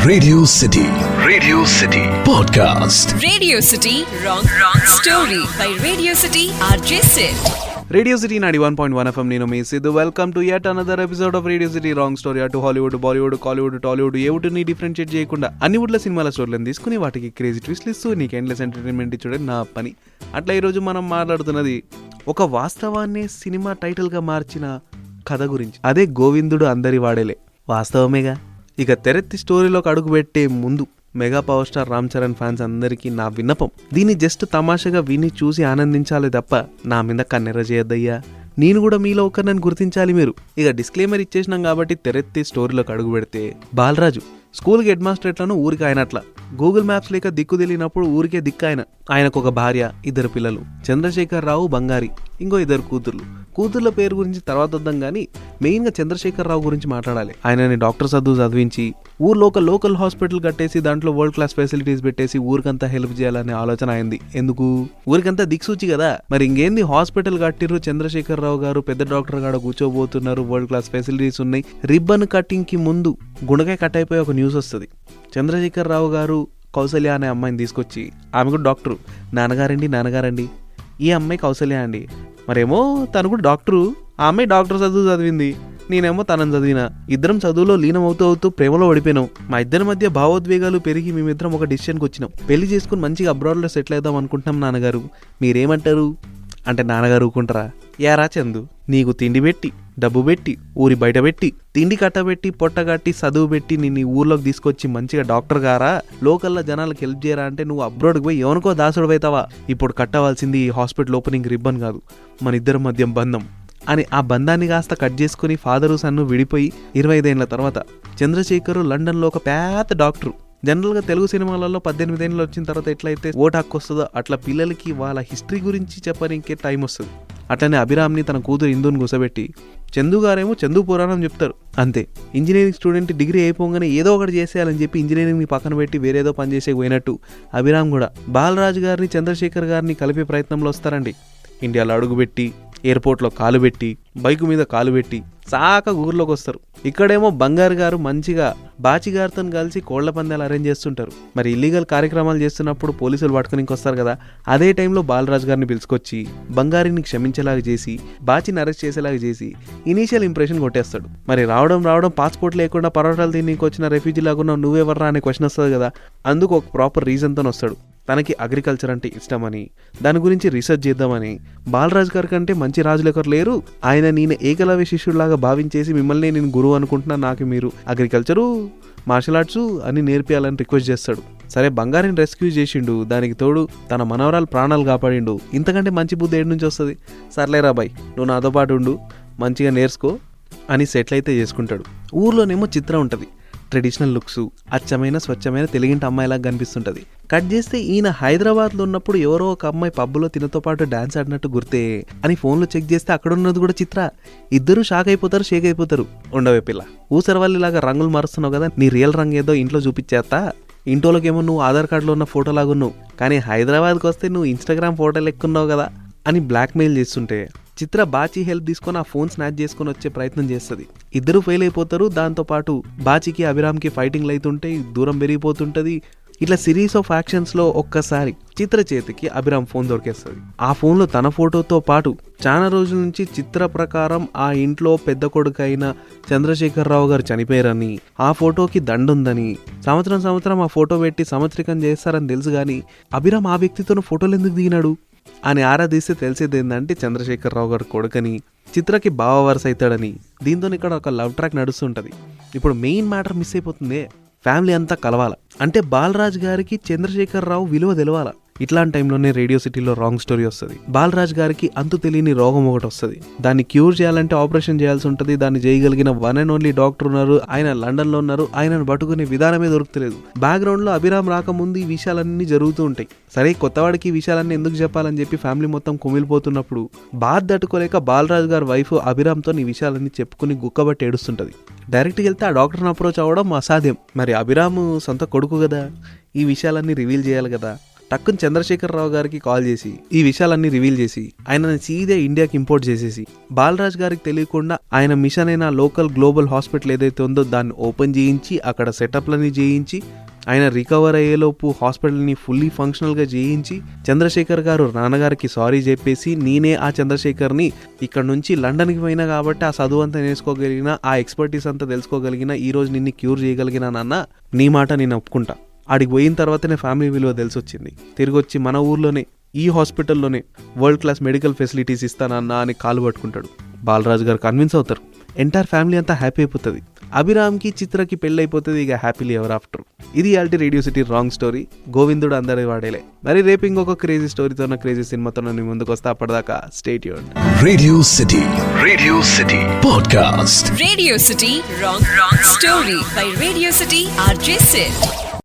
Radio City Podcast. Radio City Wrong Story by Radio City RJ Sid. Radio city 91.1 FM. నేను మీ Siddhu. Welcome to yet another episode of radio city wrong story. అటు Hollywood, Bollywood, Kollywood, Tollywood ఏ వుడ్ని differentiate చేయకుండా అన్ని వుడ్ల సినిమాల స్టోరీలను తీసుకుని వాటికి క్రేజీ ట్విస్ట్లు ఇస్తూ నీకు ఎండ్లెస్ ఎంటర్టైన్మెంట్ ఇచ్చడం నా పని. అట్లా ఈరోజు మనం మాట్లాడుతున్నది ఒక వాస్తవాన్ని సినిమా టైటిల్గా మార్చిన కథ గురించి. అదే గోవిందుడు అందరి వాడేలే. వాస్తవమేగా. ఇక తెరెత్తి స్టోరీలోకి అడుగు పెట్టే ముందు mega power star Ram Charan fans అందరికీ నా విన్నపం, దీన్ని జస్ట్ తమాషగా విని చూసి ఆనందించాలి తప్ప నా మీద కన్నెర్ర చేయొద్దయ్యా. నేను కూడా మీలో ఒకరిని గుర్తించాలి మీరు. ఇక డిస్క్లైమర్ ఇచ్చేసినాం కాబట్టి తెరెత్తి స్టోరీలోకి అడుగు పెడితే, బాలరాజు స్కూల్కి హెడ్ మాస్టర్ ఎట్లను ఊరికి ఆయనట్లా, గూగుల్ మ్యాప్స్ లేక దిక్కు తెలియనప్పుడు ఊరికే దిక్కు ఆయనకు ఒక భార్య, 2 పిల్లలు, చంద్రశేఖర్ రావు, బంగారి, ఇంకో 2 కూతుర్లు. కూతుర్ల పేరు గురించి తర్వాత వద్దాం కానీ మెయిన్గా చంద్రశేఖర్ రావు గురించి మాట్లాడాలి. ఆయనని డాక్టర్ చదివించి ఊర్లో ఒక లోకల్ హాస్పిటల్ కట్టేసి దాంట్లో వరల్డ్ క్లాస్ ఫెసిలిటీస్ పెట్టేసి ఊరికంతా హెల్ప్ చేయాలనే ఆలోచన అయింది. ఎందుకు? ఊరికంతా దిక్సూచి కదా. మరి ఇంకేంది, హాస్పిటల్ కట్టిర్రు, చంద్రశేఖర్ రావు గారు పెద్ద డాక్టర్ గారు కూర్చోబోతున్నారు, వరల్డ్ క్లాస్ ఫెసిలిటీస్ ఉన్నాయి. రిబ్బన్ కటింగ్ కి ముందు గుండెకాయ కట్ అయిపోయి ఒక న్యూస్ వస్తుంది. చంద్రశేఖర్ రావు గారు కౌసల్య అనే అమ్మాయిని తీసుకొచ్చి, ఆమె కూడా డాక్టరు, నాన్నగారండి ఈ అమ్మాయి కౌసల్య అండి. మరేమో తను కూడా డాక్టరు, ఆ అమ్మాయి డాక్టర్ చదివింది, నేనేమో తనని చదివినా. ఇద్దరం చదువులో లీనం అవుతూ ప్రేమలో పడిపోయినాం. మా ఇద్దరి మధ్య భావోద్వేగాలు పెరిగి మేమిద్దరం ఒక డిసిషన్కి వచ్చినాం. పెళ్లి చేసుకుని మంచిగా అబ్రాడ్లో సెటిల్ అవుదాం అనుకుంటున్నాం నాన్నగారు, మీరేమంటారు అంటే నాన్నగారు ఊరుకుంటారా? యారా చందు, నీకు తిండి పెట్టి, డబ్బు పెట్టి, ఊరి బయట పెట్టి, తిండి కట్టబెట్టి, పొట్టగట్టి, చదువు పెట్టి నిన్ను ఈ ఊర్లోకి తీసుకొచ్చి మంచిగా డాక్టర్ గారా, లోకల్లో జనాలకు హెల్ప్ చేయరా అంటే నువ్వు అబ్రాడ్కి పోయి ఎవరికో దాసుడు అవుతావా? ఇప్పుడు కట్టవలసింది ఈ హాస్పిటల్ ఓపెనింగ్ రిబ్బన్ కాదు, మన ఇద్దరి మధ్య బంధం అని ఆ బంధాన్ని కాస్త కట్ చేసుకుని ఫాదరు సన్ను విడిపోయి 25 ఏళ్ల తర్వాత చంద్రశేఖర్ లండన్లో ఒక పెద్ద డాక్టరు. జనరల్గా తెలుగు సినిమాలలో 18 ఏళ్ళు వచ్చిన తర్వాత ఎట్లయితే ఓటు హక్కు వస్తుందో అట్లా పిల్లలకి వాళ్ళ హిస్టరీ గురించి చెప్పడానికి టైం వస్తుంది. అట్లనే అభిరామ్ని తన కూతురు ఇందుని కూసబెట్టి, చందు గారేమో చందు పురాణం చెప్తారు అంతే. ఇంజనీరింగ్ స్టూడెంట్ డిగ్రీ అయిపోగానే ఏదో ఒకటి చేసేయాలని చెప్పి ఇంజనీరింగ్ని పక్కన పెట్టి వేరేదో పని చేసే పోయినట్టు అభిరామ్ కూడా బాలరాజు గారిని, చంద్రశేఖర్ గారిని కలిపే ప్రయత్నంలో వస్తారండి. ఇండియాలో అడుగుపెట్టి, ఎయిర్పోర్ట్లో కాలు పెట్టి, బైకు మీద కాలు పెట్టి సాక ఊర్లోకి వస్తారు. ఇక్కడేమో బంగారు గారు మంచిగా బాచి గారితో కలిసి కోళ్ల పందాలు అరేంజ్ చేస్తుంటారు. మరి ఇల్లీగల్ కార్యక్రమాలు చేస్తున్నప్పుడు పోలీసులు పట్టుకుని వస్తారు కదా, అదే టైంలో బాలరాజు గారిని పిలుచుకొచ్చి బంగారిని క్షమించేలాగా చేసి, బాచిని అరెస్ట్ చేసేలాగా చేసి ఇనీషియల్ ఇంప్రెషన్ కొట్టేస్తాడు. మరి రావడం పాస్పోర్ట్ లేకుండా పరోటాలు తినీకి వచ్చిన రెఫ్యూజీ లాగా నువ్వెవర్రా అనే క్వశ్చన్ వస్తుంది కదా. అందుకు ఒక ప్రాపర్ రీజన్తో వస్తాడు. తనకి అగ్రికల్చర్ అంటే ఇష్టమని, దాని గురించి రీసెర్చ్ చేద్దామని. బాలరాజు గారి కంటే మంచి రాజులు ఎవరు లేరు, ఆయన నేను ఏకలవ్య శిష్యుడిలాగా భావించేసి మిమ్మల్ని నేను గురువు అనుకుంటున్నా, నాకు మీరు అగ్రికల్చరు, మార్షల్ ఆర్ట్స్ అని నేర్పియాలని రిక్వెస్ట్ చేస్తాడు. సరే, బంగారిని రెస్క్యూ చేసిండు, దానికి తోడు తన మనవరాలు ప్రాణాలు కాపాడిండు. ఇంతకంటే మంచి బుద్ధి ఏడు నుంచి వస్తుంది? సర్లేరా బాయ్, నువ్వు నాతో పాటు ఉండు, మంచిగా నేర్చుకో అని సెటిల్ అయితే చేసుకుంటాడు. ఊర్లోనేమో చిత్రం ఉంటుంది, ట్రెడిషనల్ లుక్స్, అచ్చమైన స్వచ్ఛమైన తెలుగింటి అమ్మాయిలాగా కనిపిస్తుంటుంది. కట్ చేస్తే ఈయన హైదరాబాద్లో ఉన్నప్పుడు ఎవరో ఒక అమ్మాయి పబ్లో తినతో పాటు డాన్స్ ఆడినట్టు గుర్తే అని ఫోన్లో చెక్ చేస్తే అక్కడ ఉన్నది కూడా చిత్ర. ఇద్దరు షేక్ అయిపోతారు. ఉండవే పిల్ల, ఊసరవల్లిలాగా రంగులు మారుస్తున్నావు కదా, నీ రియల్ రంగు ఏదో ఇంట్లో చూపించేస్తా. ఇంట్లోకేమో నువ్వు ఆధార్ కార్డులో ఉన్న ఫోటోలాగా ఉన్నావు, కానీ హైదరాబాద్కి వస్తే నువ్వు ఇన్స్టాగ్రామ్ ఫోటోలు ఎక్కున్నావు కదా అని బ్లాక్మెయిల్ చేస్తుంటే చిత్ర బాచి హెల్ప్ తీసుకొని ఆ ఫోన్ స్నాచ్ చేసుకొని వచ్చే ప్రయత్నం చేస్తుంది. ఇద్దరు ఫెయిల్ అయిపోతారు. దాంతోపాటు బాచికి అభిరామ్కి ఫైటింగ్లు అవుతుంటాయి, దూరం పెరిగిపోతుంటుంది. ఇట్లా సిరీస్ ఆఫ్ యాక్షన్స్లో ఒక్కసారి చిత్ర చేతికి అభిరామ్ ఫోన్ దొరికేస్తుంది. ఆ ఫోన్లో తన ఫోటోతో పాటు చాలా రోజుల నుంచి చిత్ర ప్రకారం ఆ ఇంట్లో పెద్ద కొడుకు అయిన చంద్రశేఖర్ రావు గారు చనిపోయారని, ఆ ఫోటోకి దండుందని, సంవత్సరం ఆ ఫోటో పెట్టి సంవత్సరికం చేస్తారని తెలుసు. కానీ అభిరామ్ ఆ వ్యక్తితో ఫోటోలు ఎందుకు దిగినాడు అని ఆరాధిస్తే తెలిసేది ఏంటంటే చంద్రశేఖర్ రావు గారు కొడుకని, చిత్రకి బావ వరుస అవుతాడని. దీంతో ఇక్కడ ఒక లవ్ ట్రాక్ నడుస్తుంటది. ఇప్పుడు మెయిన్ మ్యాటర్ మిస్ అయిపోతుంది. ఫ్యామిలీ అంతా కలవాల అంటే బాలరాజు గారికి చంద్రశేఖర్ రావు విలువ తెలవాల. ఇట్లాంటి టైంలోనే రేడియో సిటీలో రాంగ్ స్టోరీ వస్తుంది. బాలరాజు గారికి అంతు తెలియని రోగం ఒకటి వస్తుంది. దాన్ని క్యూర్ చేయాలంటే ఆపరేషన్ చేయాల్సి ఉంటుంది. దాన్ని చేయగలిగిన వన్ అండ్ ఓన్లీ డాక్టర్ ఉన్నారు, ఆయన లండన్లో ఉన్నారు. ఆయనను పట్టుకునే విధానమే దొరుకుతలేదు. బ్యాక్గ్రౌండ్లో అభిరామ్ రాకముందు ఈ విషయాలన్నీ జరుగుతూ ఉంటాయి. సరే, కొత్తవాడికి ఈ విషయాలన్నీ ఎందుకు చెప్పాలని చెప్పి ఫ్యామిలీ మొత్తం కుమిలిపోతున్నప్పుడు బాధ తట్టుకోలేక బాలరాజు గారి వైఫ్ అభిరామ్తో ఈ విషయాలన్నీ చెప్పుకుని గుక్కబట్టి ఏడుస్తుంటది. డైరెక్ట్గా వెళ్తే ఆ డాక్టర్ని అప్రోచ్ అవ్వడం అసాధ్యం. మరి అభిరామ్ సొంత కొడుకు కదా, ఈ విషయాలన్నీ రివీల్ చేయాలి కదా. టక్కుని చంద్రశేఖరరావు గారికి కాల్ చేసి ఈ విషయాలన్నీ రివీల్ చేసి ఆయనని సీదే ఇండియాకి ఇంపోర్ట్ చేసేసి బాలరాజ్ గారికి తెలియకుండా ఆయన మిషన్ అయిన లోకల్ గ్లోబల్ హాస్పిటల్ ఏదైతే ఉందో దాన్ని ఓపెన్ చేయించి అక్కడ సెటప్లని చేయించి ఆయన రికవర్ అయ్యేలోపు హాస్పిటల్ని ఫుల్లీ ఫంక్షనల్గా చేయించి చంద్రశేఖర్ గారు నాన్నగారికి సారీ చెప్పేసి నేనే ఆ చంద్రశేఖర్ని ఇక్కడ నుంచి లండన్కి పోయినా కాబట్టి ఆ చదువు అంతా నేర్చుకోగలిగిన ఆ ఎక్స్పర్టీస్ అంతా తెలుసుకోగలిగిన ఈ రోజు నిన్ను క్యూర్ చేయగలిగిన నాన్న నీ మాట నేను ఒప్పుకుంటా. ఆడికి పోయిన తర్వాతనే ఫ్యామిలీ విలువ తెలిసొచ్చింది. తిరిగి వచ్చి మన ఊర్లోనే ఈ హాస్పిటల్లోనే వరల్డ్ క్లాస్ మెడికల్ ఫెసిలిటీస్ ఇస్తానన్నా అని కాలు పట్టుకుంటాడు. బాలరాజు గారు కన్విన్స్ అవుతారు. ఎంటైర్ ఫ్యామిలీ అంతా హ్యాపీ అయిపోతుంది. అభిరామ్కి చిత్రకి పెళ్ళి అయిపోతుంది. ఇక హ్యాపీలీ ఎవర్ ఆఫ్టర్. ఇది ఇయాల్టి రేడియో సిటీ రాంగ్ స్టోరీ. గోవిందుడు అందరి వాడేలే. మరి రేపు ఇంకొక క్రేజీ స్టోరీతో క్రేజీ సినిమాతో నేను ముందుకు వస్తా. అప్పటిదాకా stay tuned. Radio city podcast. Radio City Wrong Story by Radio City RJ Sid.